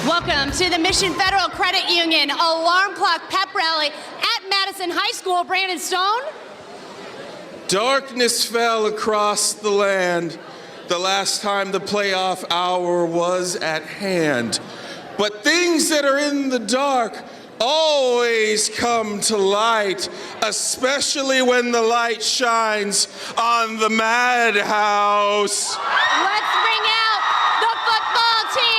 Welcome to the Mission Federal Credit Union Alarm Clock Pep Rally at Madison High School. Brandon Stone. Darkness fell across the land the last time the playoff hour was at hand. But things that are in the dark always come to light, especially when the light shines on the Madhouse. Let's bring out the football team.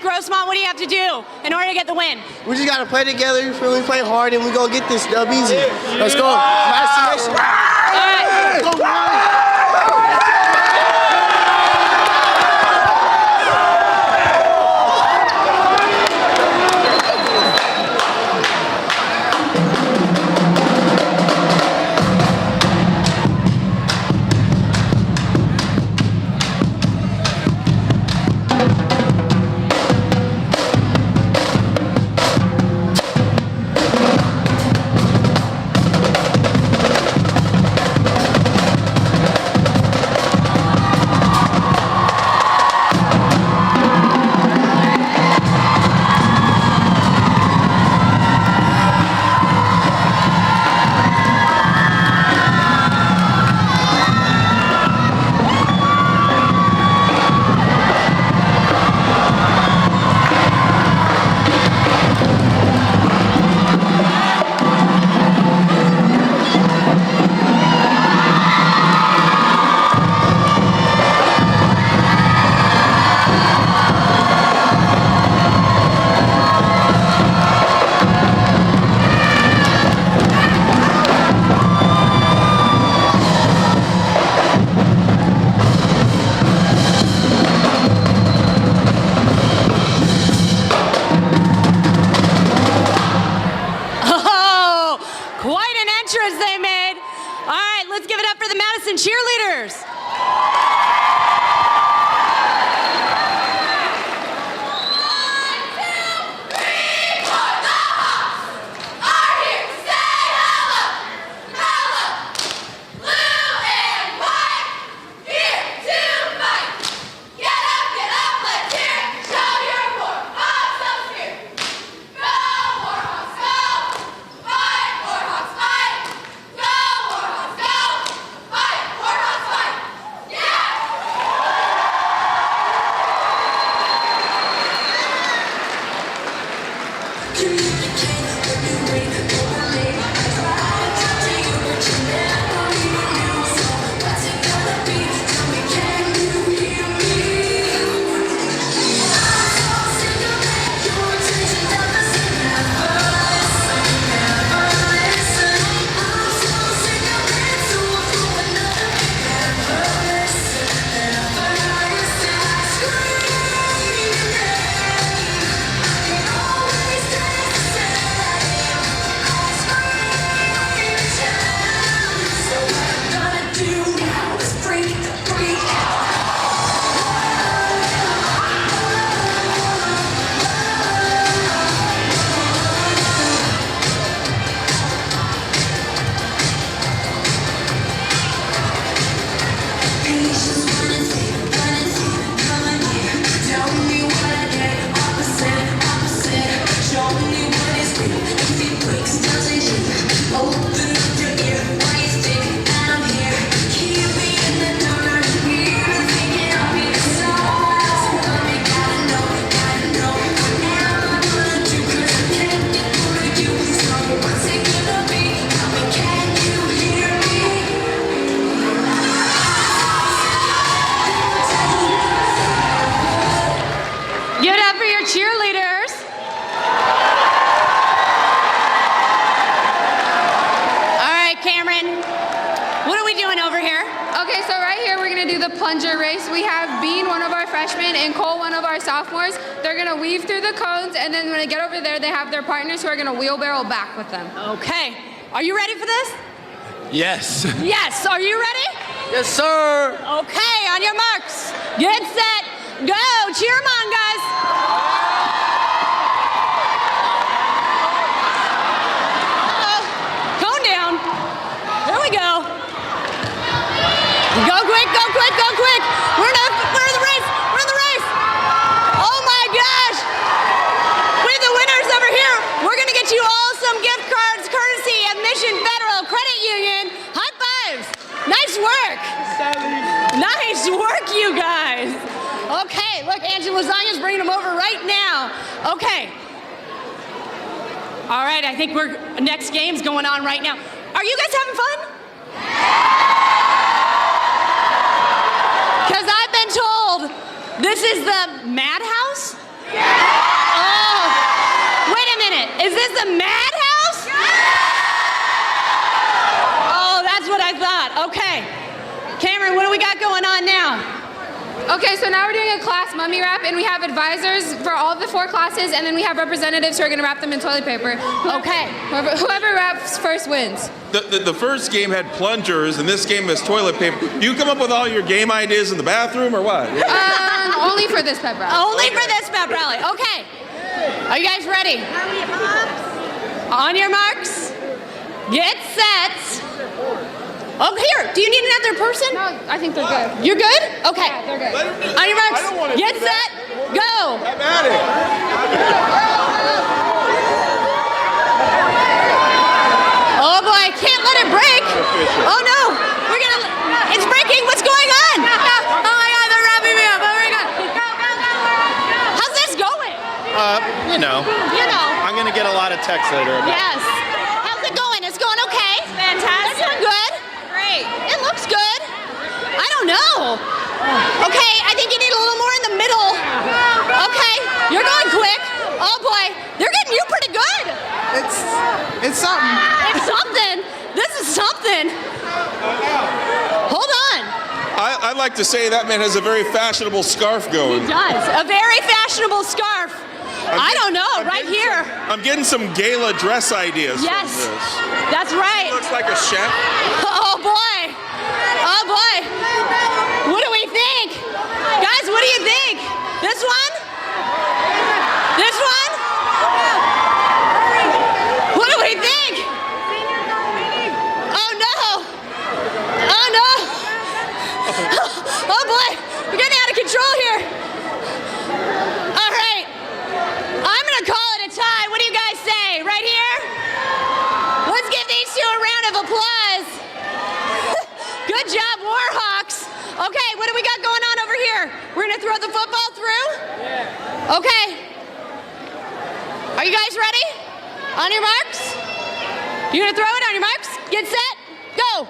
Grossmont, what do you have to do in order to get the win? We just got to play together, we play hard, and we go get this dub easy. Let's go. All right. Let's go. Cheerleaders. up for your cheerleaders. All right, Cameron, what are we doing over here? Okay, so right here we're gonna do the plunger race. We have Bean, one of our freshmen, and Cole, one of our sophomores. They're gonna weave through the cones, and then when they get over there, they have their partners who are gonna wheelbarrow back with them. Okay, are you ready for this? Yes. Yes, are you ready? Yes, sir. Okay, on your marks, get set, go. Cheer them on, guys. Tone down. There we go. Go quick, go quick, go quick. We're in the race. We're in the race. Oh my gosh. We have the winners over here. We're going to get you all some gift cards courtesy of Mission Federal Credit Union. High fives. Nice work. Nice work, you guys. Okay, look, Angela Lasagna's bringing them over right now. Okay. All right, I think next game's going on right now. Are you guys having fun? Because I've been told this is the madhouse? Oh, wait a minute. Is this the madhouse? Oh, that's what I thought. Okay. Cameron, what do we got going on now? Okay, so now we're doing a class mummy wrap, and we have advisors for all the 4 classes, and then we have representatives who are gonna wrap them in toilet paper. Okay. Whoever wraps first wins. The first game had plungers, and this game has toilet paper. You come up with all your game ideas in the bathroom, or what? Only for this pep rally. Only for this pep rally. Okay. Are you guys ready? On your marks. Get set. Oh, here. Do you need another person? No, I think they're good. You're good? Okay. Yeah, they're good. On your marks. Get set. Go. I'm at it. Oh boy, can't let it break. Oh no. It's breaking. What's going on? Oh my God, they're wrapping me up. Oh my God. How's this going? You know, You know. I'm gonna get a lot of texts later. Yes. How's it going? It's going okay. Fantastic. It's doing good. Great. It looks good. I don't know. Okay, I think you need a little more in the middle. Okay, you're going quick. Oh boy, they're getting you pretty good. It's something. It's something. This is something. Hold on. I'd like to say that man has a very fashionable scarf going. He does. A very fashionable scarf. I don't know, right here. I'm getting some gala dress ideas. Yes, From this. that's right. Looks like a chef. Oh boy. Oh boy. What do we think? Guys, what do you think? This one? This one? What do we think? Oh no. Oh no. Oh boy. We're getting out of control here. All right. I'm going to call it a tie. What do you guys say? Right here? Let's give these two a round of applause. Good job, Warhawks. Okay, what do we got going on over here? We're going to throw the football through? Yeah. Okay. Are you guys ready? On your marks? You're going to throw it on your marks? Get set? Go.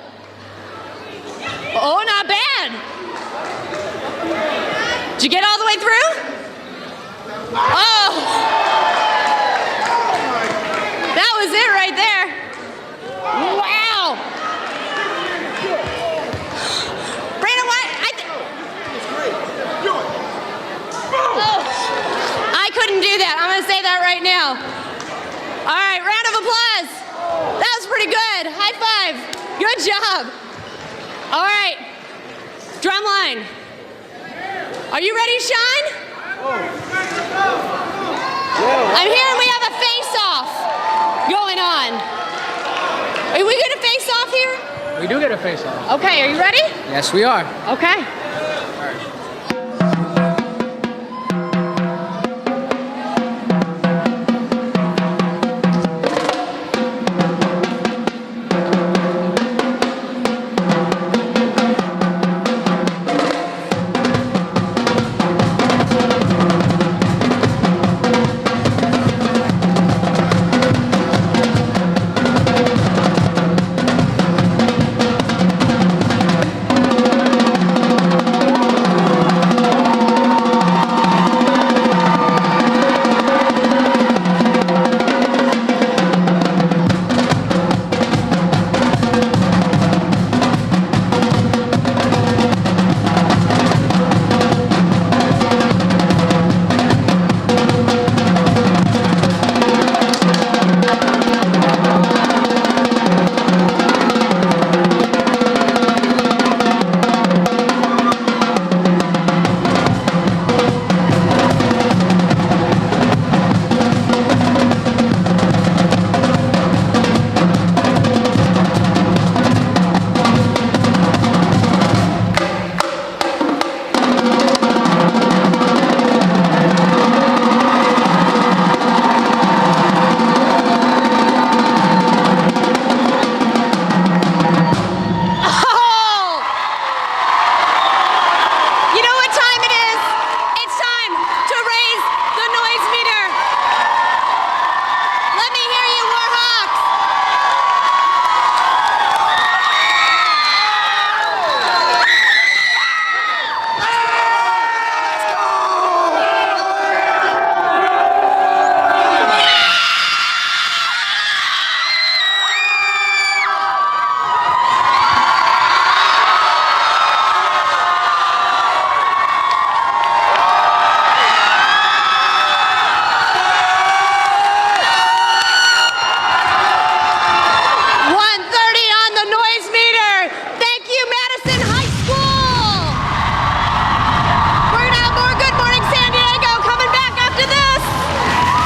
Oh, not bad. Did you get all the way through? Oh. That was it right there. Wow. Brandon, what? I couldn't do that. I'm going to say that right now. All right, round of applause. That was pretty good. High five. Good job. All right. Drumline. Are you ready to shine? I'm hearing we have a face-off going on. Are we going to face off here? We do get a face-off. Okay, are you ready? Yes, we are. Okay.